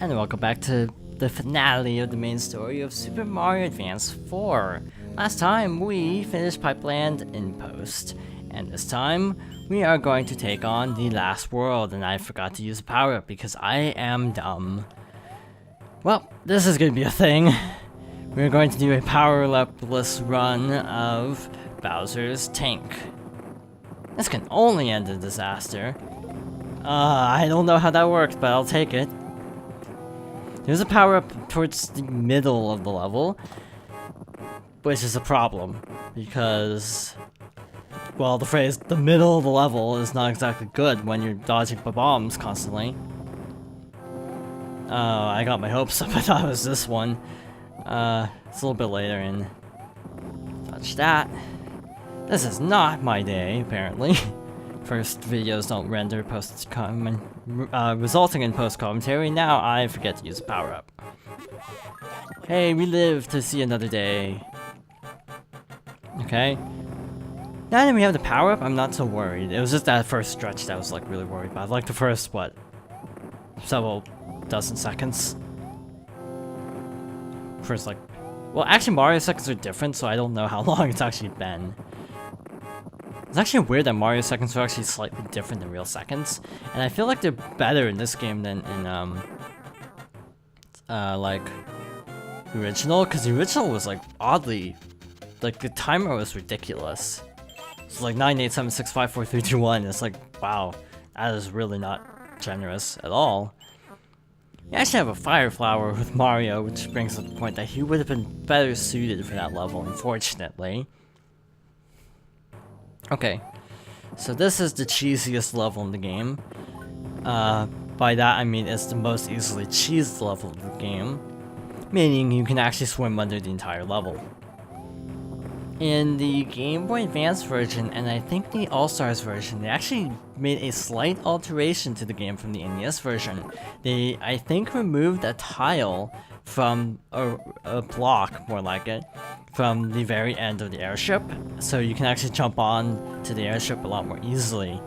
And welcome back to the finale of the main story of Super Mario Advance 4. Last time we finished Pipeland in post, and this time we are going to take on the last world, and I forgot to use a power-up because I am dumb. Well, this is going to be a thing. We're going to do a power-up-less run of Bowser's Tank. This can only end in disaster. I don't know how that works, but I'll take it. There's a power-up towards the middle of the level, which is a problem, because, well, the phrase, the middle of the level, is not exactly good when you're dodging bombs constantly. I got my hopes up, I thought it was this one. It's a little bit later in. Touch that. This is not my day, apparently. First videos don't render resulting in post-commentary. Now I forget to use a power-up. Hey, we live to see another day. Okay. Now that we have the power-up, I'm not so worried. It was just that first stretch that I was like really worried about. Like the first, what, several dozen seconds? First, like, well, actually Mario seconds are different, so I don't know how long it's actually been. It's actually weird that Mario seconds are actually slightly different than real seconds, and I feel like they're better in this game than in like the original, because the original was like oddly, like the timer was ridiculous. It's like 9, 8, 7, 6, 5, 4, 3, 2, 1. It's like, wow, that is really not generous at all. You actually have a fire flower with Mario, which brings up the point that he would have been better suited for that level, unfortunately. Okay, so this is the cheesiest level in the game. By that I mean it's the most easily cheesed level of the game, meaning you can actually swim under the entire level. In the Game Boy Advance version, and I think the All-Stars version, they actually made a slight alteration to the game from the NES version. They, I think, removed a tile from a block, more like it, from the very end of the airship, so you can actually jump on to the airship a lot more easily.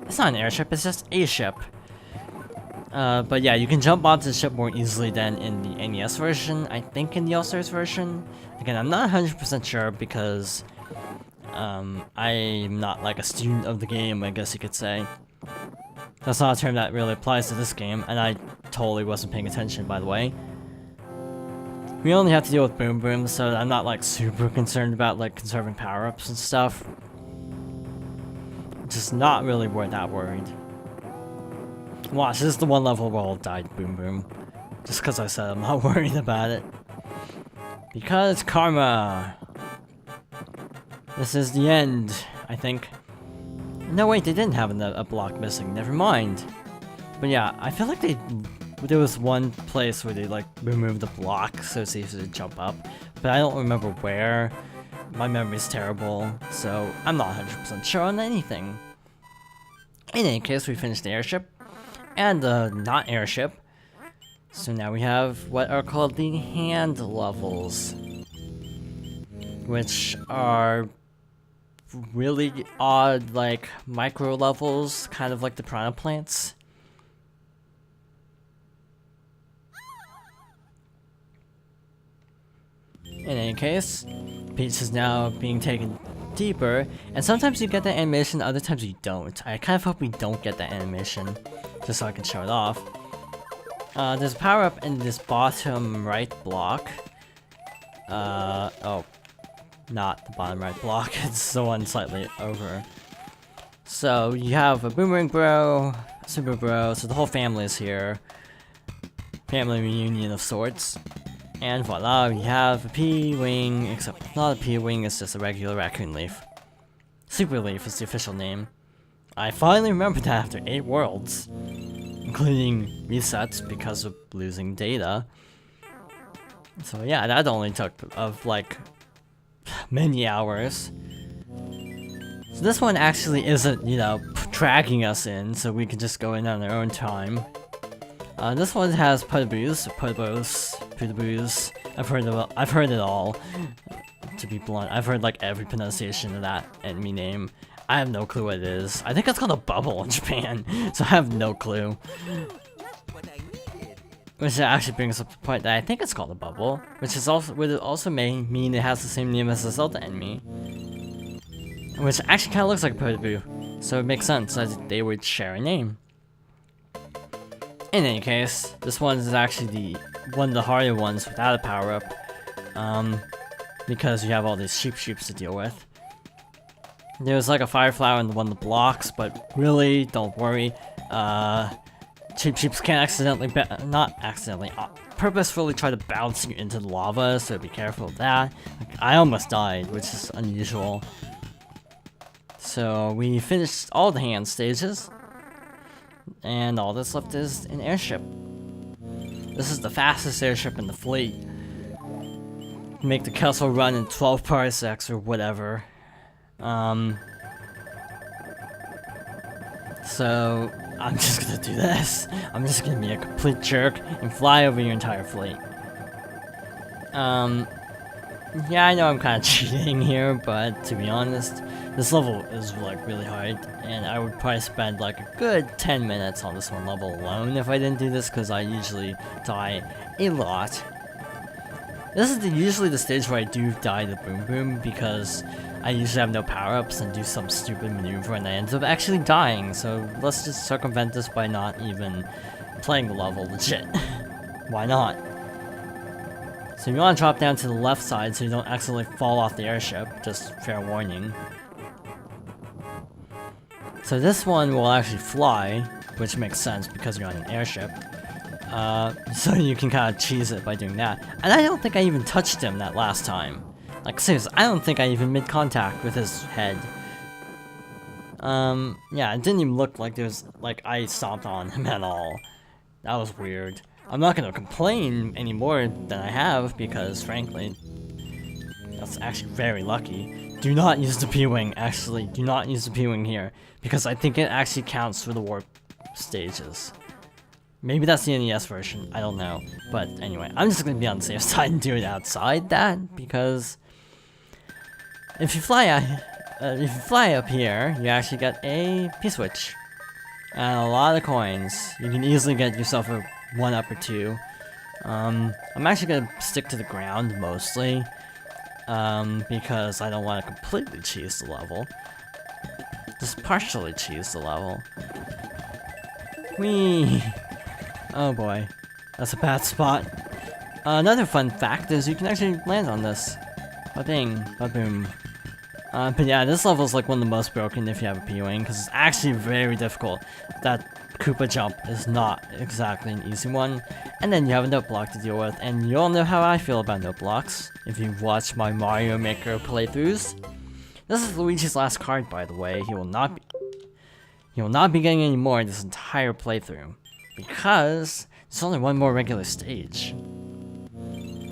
It's not an airship, it's just a ship. But yeah, you can jump onto the ship more easily than in the NES version. I think in the All-Stars version. Again, I'm not 100% sure because I'm not like a student of the game, I guess you could say. That's not a term that really applies to this game, and I totally wasn't paying attention, by the way. We only have to deal with Boom Boom, so I'm not like super concerned about like conserving power-ups and stuff. Just not really that worried. Watch, this is the one level where I'll die Boom Boom. Just because I said I'm not worried about it. Because karma! This is the end, I think. No wait, they didn't have a block missing, never mind. But yeah, I feel like there was one place where they like removed the block so it's easy to jump up, but I don't remember where. My memory's terrible, so I'm not 100% sure on anything. In any case, we finished the airship and the not airship. So now we have what are called the hand levels, which are really odd, like micro levels, kind of like the piranha plants. In any case, Peach is now being taken deeper, and sometimes you get that animation, other times you don't. I kind of hope we don't get that animation, just so I can show it off. There's a power-up in this bottom right block. Oh, not the bottom right block, it's the one slightly over. So you have a Boomerang Bro, Super Bro, so the whole family is here. Family reunion of sorts. And voila, we have a P-Wing, except it's not a P-Wing, it's just a regular Raccoon Leaf. Super Leaf is the official name. I finally remembered that after 8 worlds, including resets because of losing data. So yeah, that only took like many hours. So this one actually isn't, you know, dragging us in, so we can just go in on our own time. This one has Pudaboos, Pudaboos. I've heard it all. To be blunt, I've heard like every pronunciation of that enemy name. I have no clue what it is. I think it's called a bubble in Japan, so I have no clue. Which actually brings up the point that I think it's called a bubble, which is also would also may mean it has the same name as the Zelda enemy, which actually kind of looks like a Potaboo, so it makes sense that they would share a name. In any case, this one is actually one of the harder ones without a power up, because you have all these sheeps to deal with. There's like a fire flower in one of the blocks, but really, don't worry. Sheeps can't purposefully try to bounce you into the lava, so be careful of that. Like, I almost died, which is unusual. So we finished all the hand stages, and all that's left is an airship. This is the fastest airship in the fleet. Make the castle run in 12 parsecs or whatever. So I'm just gonna do this. I'm just gonna be a complete jerk and fly over your entire fleet. Yeah, I know I'm kind of cheating here, but to be honest, this level is like really hard, and I would probably spend like a good 10 minutes on this one level alone if I didn't do this, because I usually die a lot. This is usually the stage where I do die to Boom Boom, because I usually have no power-ups and do some stupid maneuver and I end up actually dying, so let's just circumvent this by not even playing the level legit. Why not? So you want to drop down to the left side so you don't accidentally fall off the airship, just fair warning. So this one will actually fly, which makes sense because you're on an airship. So you can kind of cheese it by doing that. And I don't think I even touched him that last time. Like, seriously, I don't think I even made contact with his head. Yeah, it didn't even look like there's, like, I stomped on him at all. That was weird. I'm not gonna complain any more than I have, because, frankly, that's actually very lucky. Do not use the P-Wing, actually. Do not use the P-Wing here, because I think it actually counts for the warp stages. Maybe that's the NES version, I don't know. But anyway, I'm just gonna be on the safe side and do it outside that, because if you fly up here, you actually get a P-Switch. And a lot of coins. You can easily get yourself a 1-up or 2. I'm actually gonna stick to the ground mostly, because I don't want to completely cheese the level. Just partially cheese the level. Whee! Oh boy, that's a bad spot. Another fun fact is you can actually land on this. Ba-bing, ba-boom. But yeah, this level is like one of the most broken if you have a P-Wing, because it's actually very difficult. That Koopa jump is not exactly an easy one. And then you have a note block to deal with, and you all know how I feel about note blocks, if you've watched my Mario Maker playthroughs. This is Luigi's last card, by the way. He will not be getting any more this entire playthrough, because there's only one more regular stage.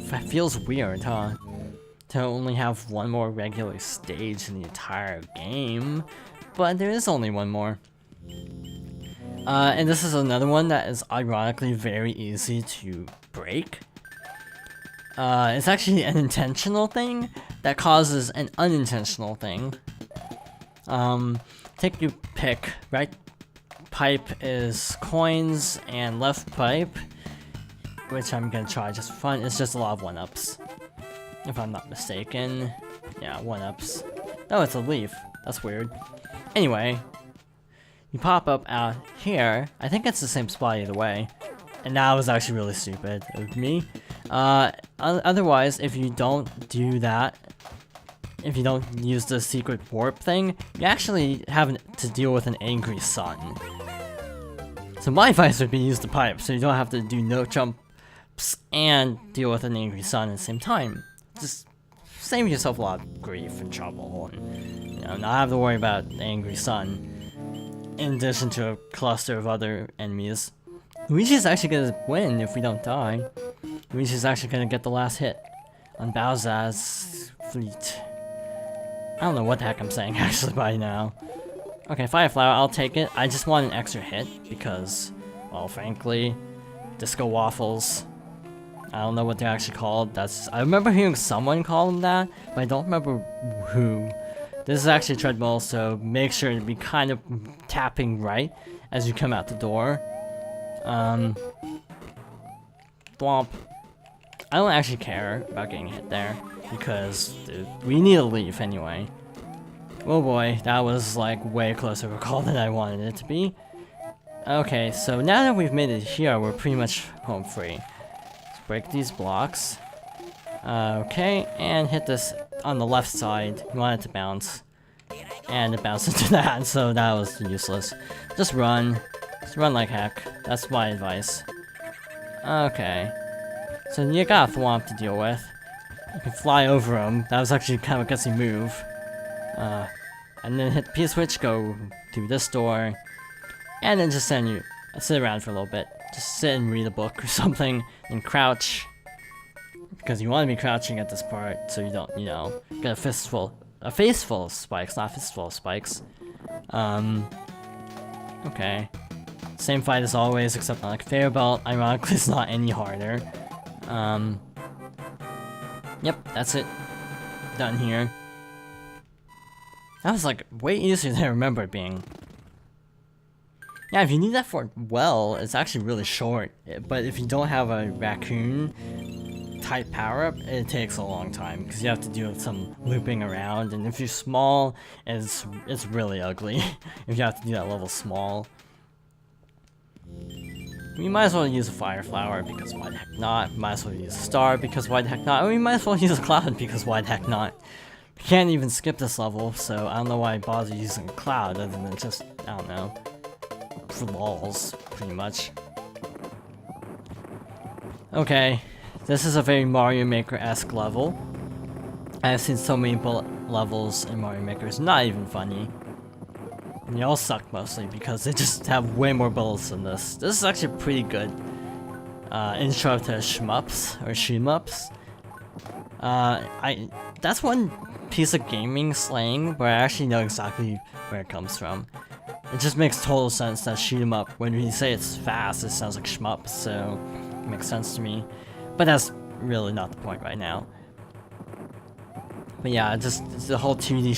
That feels weird, huh? To only have one more regular stage in the entire game, but there is only one more. And this is another one that is ironically very easy to break. It's actually an intentional thing that causes an unintentional thing. Take your pick. Right pipe is coins, and left pipe, which I'm gonna try just for fun, is just a lot of 1-ups. If I'm not mistaken. Yeah, 1-ups. Oh, it's a leaf. That's weird. Anyway, you pop up out here. I think it's the same spot either way. And that was actually really stupid of me. Otherwise, if you don't do that, if you don't use the secret warp thing, you actually have to deal with an angry sun. So my advice would be use the pipe, so you don't have to do no jumps and deal with an angry sun at the same time. Just save yourself a lot of grief and trouble, and not have to worry about the angry sun. In addition to a cluster of other enemies. Luigi's actually gonna win if we don't die. Luigi's actually gonna get the last hit on Bowser's fleet. I don't know what the heck I'm saying actually by now. Okay, Fire Flower, I'll take it. I just want an extra hit because, well, frankly, Disco Waffles. I don't know what they're actually called. I remember hearing someone call them that, but I don't remember who. This is actually a treadmill, so make sure to be kind of tapping right as you come out the door. Thwomp. I don't actually care about getting hit there, because dude, we need to leave anyway. Oh boy, that was like way closer to a call than I wanted it to be. Okay, so now that we've made it here, we're pretty much home free. Let's break these blocks. Okay, and hit this on the left side. You want it to bounce. And it bounced into that, so that was useless. Just run. Just run like heck. That's my advice. Okay. So you got a Thwomp to deal with. You can fly over him. That was actually kind of a gutsy move. And then hit the P-switch, go through this door. And then just sit around for a little bit. Just sit and read a book or something. And crouch. Because you want to be crouching at this part, so you don't, you know, get a face full of spikes, not a fistful of spikes. Okay. Same fight as always, except on a conveyor belt. Ironically, it's not any harder. Yep, that's it. Done here. That was like way easier than I remember it being. Yeah, if you need that for well, it's actually really short. But if you don't have a raccoon type power-up, it takes a long time because you have to do some looping around, and if you're small, it's really ugly if you have to do that level small. You might as well use a fire flower because why the heck not? Might as well use a star because why the heck not? Or you might as well use a cloud because why the heck not? You can't even skip this level, so I don't know why I bother using a cloud other than just, I don't know, for lols, pretty much. Okay. This is a very Mario Maker-esque level. I have seen so many bullet levels in Mario Maker, it's not even funny. And they all suck mostly because they just have way more bullets than this. This is actually pretty good intro to shmups, or shoot-em-ups. That's one piece of gaming slang where I actually know exactly where it comes from. It just makes total sense that shoot-em-up, when you say it's fast, it sounds like shmup, so it makes sense to me. But that's really not the point right now. But yeah, just the whole 2D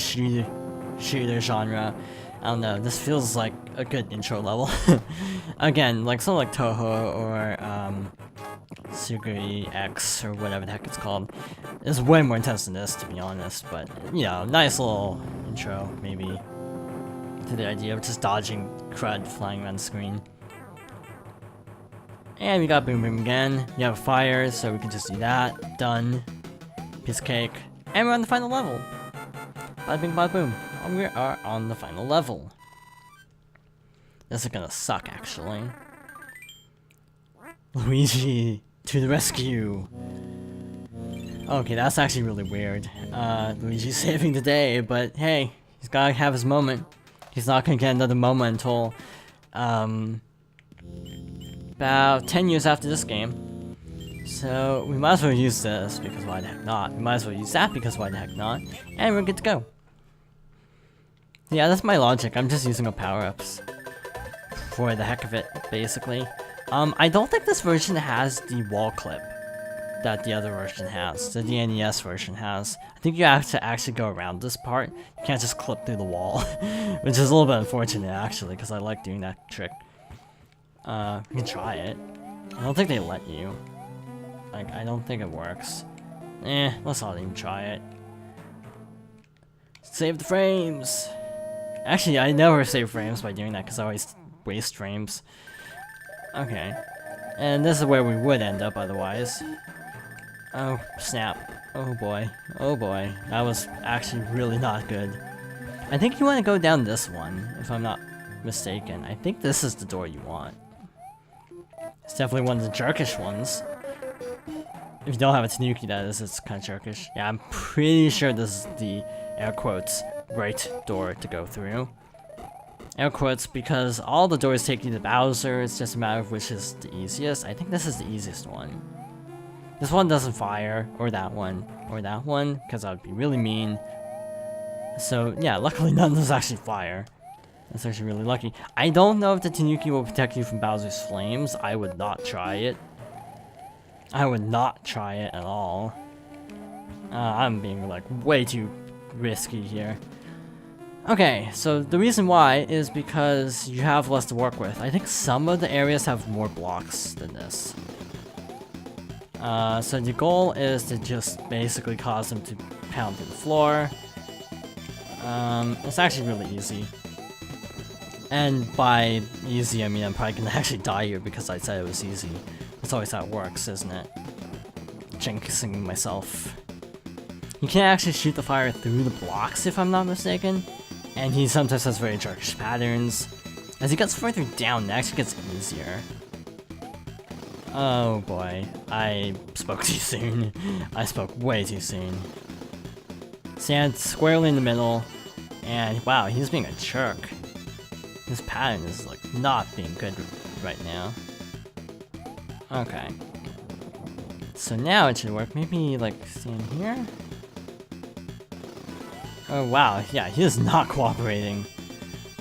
shooter genre. I don't know, this feels like a good intro level. Again, like something like Touhou or Suguri X or whatever the heck it's called. It's way more intense than this, to be honest. But you know, nice little intro maybe to the idea of just dodging crud flying around the screen. And we got Boom Boom again. We have a fire, so we can just do that. Done. Piece of cake. And we're on the final level. Bada bing, bada boom. And we are on the final level. This is gonna suck, actually. Luigi to the rescue. Okay, that's actually really weird. Luigi's saving the day, but hey, he's gotta have his moment. He's not gonna get another moment until, about 10 years after this game. So we might as well use this because why the heck not? We might as well use that because why the heck not? And we're good to go. Yeah, that's my logic. I'm just using up power-ups for the heck of it, basically. I don't think this version has the wall clip that the other version has, the NES version has. I think you have to actually go around this part. You can't just clip through the wall, which is a little bit unfortunate actually, because I like doing that trick. You can try it. I don't think they let you. Like, I don't think it works. Let's not even try it. Save the frames! Actually, I never save frames by doing that because I always waste frames. Okay. And this is where we would end up otherwise. Oh, snap. Oh boy. Oh boy. That was actually really not good. I think you want to go down this one, if I'm not mistaken. I think this is the door you want. It's definitely one of the jerkish ones. If you don't have a Tanuki, that is, it's kind of jerkish. Yeah, I'm pretty sure this is the, air quotes, right door to go through. Air quotes, because all the doors take you to Bowser, it's just a matter of which is the easiest. I think this is the easiest one. This one doesn't fire, or that one, because that would be really mean. So, yeah, luckily none of those actually fire. That's actually really lucky. I don't know if the Tanuki will protect you from Bowser's flames. I would not try it. I would not try it at all. I'm being, like, way too risky here. Okay, so the reason why is because you have less to work with. I think some of the areas have more blocks than this. So the goal is to just basically cause him to pound through the floor. It's actually really easy. And by easy, I mean I'm probably gonna actually die here because I said it was easy. That's always how it works, isn't it? Jinxing myself. You can't actually shoot the fire through the blocks if I'm not mistaken. And he sometimes has very jarkish patterns. As he gets further down, it actually gets easier. Oh boy, I spoke too soon. I spoke way too soon. Stand squarely in the middle, and wow, he's being a jerk. His pattern is like not being good right now. Okay. So now it should work. Maybe like stand here? Oh wow, yeah, he is not cooperating.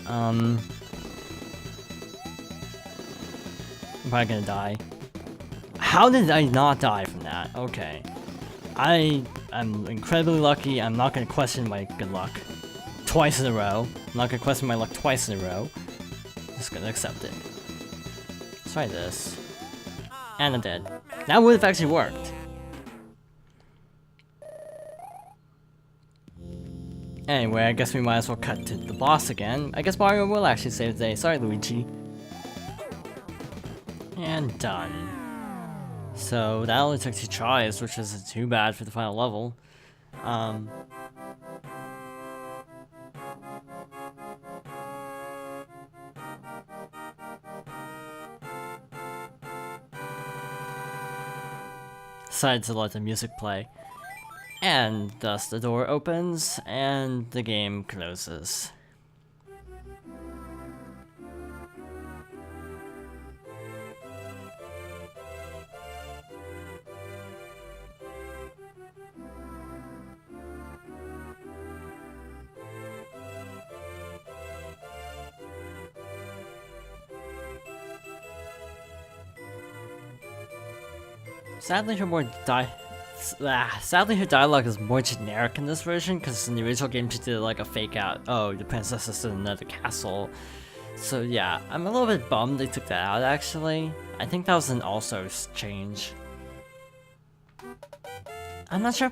I'm probably gonna die. How did I not die from that? Okay. I'm incredibly lucky. I'm not gonna question my good luck twice in a row. I'm not gonna question my luck twice in a row. Just gonna accept it. Let's try this. And I'm dead. That would have actually worked. Anyway, I guess we might as well cut to the boss again. I guess Mario will actually save the day. Sorry, Luigi. And done. So that only took 2 tries, which isn't too bad for the final level. Decided to let the music play. And thus the door opens and the game closes. Sadly, her dialogue is more generic in this version, because in the original game she did like a fake out, oh, the princess is in another castle. So yeah, I'm a little bit bummed they took that out actually. I think that was an All-Stars change. I'm not sure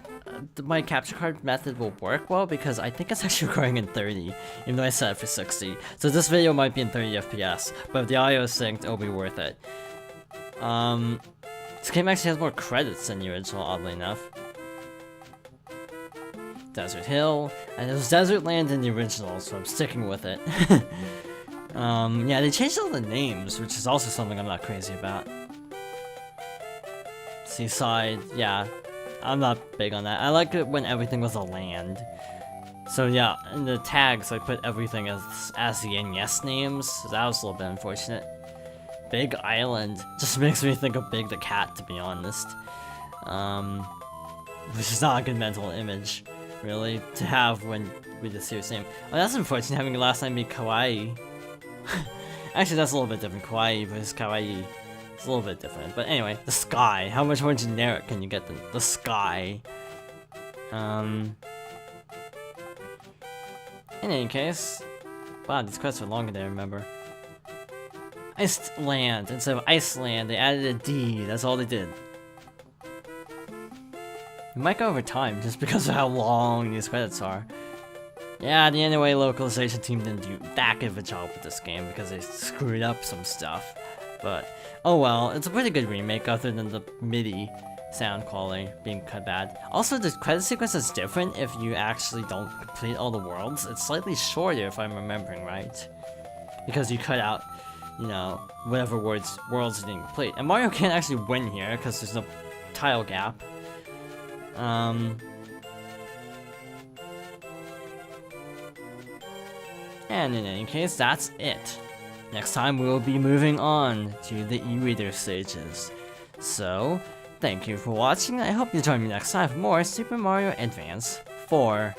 if my capture card method will work well, because I think it's actually recording in 30, even though I set it for 60. So this video might be in 30 FPS, but if the audio is synced, it'll be worth it. This game actually has more credits than the original, oddly enough. Desert Hill, and it was Desert Land in the original, so I'm sticking with it. Yeah, they changed all the names, which is also something I'm not crazy about. Seaside, yeah, I'm not big on that. I like it when everything was a land. So yeah, in the tags I put everything as the NES names, so that was a little bit unfortunate. Big Island just makes me think of Big the Cat, to be honest. Which is not a good mental image, really, to have when with a serious name. Oh, that's unfortunate having the last name be Kawaii. Actually, that's a little bit different. Kawaii versus Kawaii. It's a little bit different. But anyway, the sky. How much more generic can you get than the sky? In any case, wow, these quests are longer than I remember. Iceland instead of Iceland, they added a D. That's all they did. It might go over time just because of how long these credits are. Yeah, the anyway localization team didn't do that good of a job with this game because they screwed up some stuff. But oh well, it's a pretty good remake other than the MIDI sound quality being cut bad. Also, the credit sequence is different if you actually don't complete all the worlds. It's slightly shorter if I'm remembering right, because you cut out, you know, whatever worlds you didn't complete. And Mario can't actually win here because there's no tile gap. And in any case, that's it. Next time we will be moving on to the e-reader stages. So, thank you for watching. I hope you join me next time for more Super Mario Advance 4.